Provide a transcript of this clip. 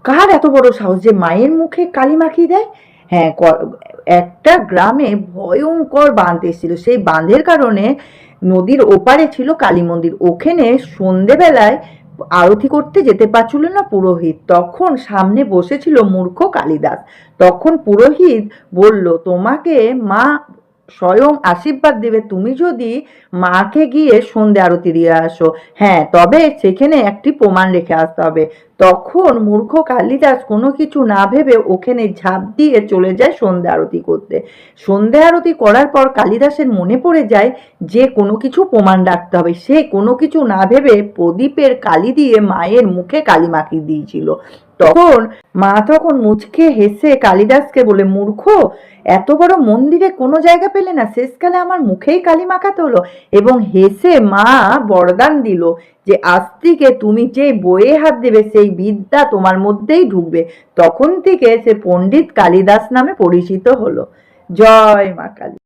কার এত বড় সাহস যে মায়ের মুখে কালি মাখিয়ে দেয়? হ্যাঁ, একটা গ্রামে ভয়ঙ্কর বাঁধ এসেছিল। সেই বাঁধের কারণে নদীর ওপারে ছিল কালী মন্দির। ওখানে সন্ধেবেলায় আরতি করতে যেতে পারছিল না পুরোহিত। তখন সামনে বসেছিল মূর্খ কালিদাস। তখন পুরোহিত বলল, তোমাকে মা স্বয়ং আশীর্বাদ দেবে তুমি যদি মাকে গিয়ে সন্ধে আরতি দিয়ে আসো। হ্যাঁ, তবে সেখানে একটি প্রমাণ রেখে আসতে হবে। তখন মূর্খ কালিদাস কোনো কিছু না ভেবে ওখানে ঝাঁপ দিয়ে চলে যায় সন্ধে আরতি করতে। সন্ধে আরতি করার পর কালিদাসের মনে পড়ে যায় যে কোনো কিছু প্রমাণ রাখতে হবে। সে কোনো কিছু না ভেবে প্রদীপের কালি দিয়ে মায়ের মুখে কালি মাখিয়ে দিয়েছিল। তখন মা তখন মুচকে হেসে কালিদাসকে বলে, মূর্খ, এত বড় মন্দিরে কোনো জায়গা পেলে না, শেষকালে আমার মুখেই কালি মাখাতে হলো। এবং হেসে মা বরদান দিল যে আজ থেকে তুমি যে বইয়ে হাত দেবে সেই বিদ্যা তোমার মধ্যেই ঢুকবে। তখন থেকে সে পণ্ডিত কালিদাস নামে পরিচিত হলো। জয় মা কালী।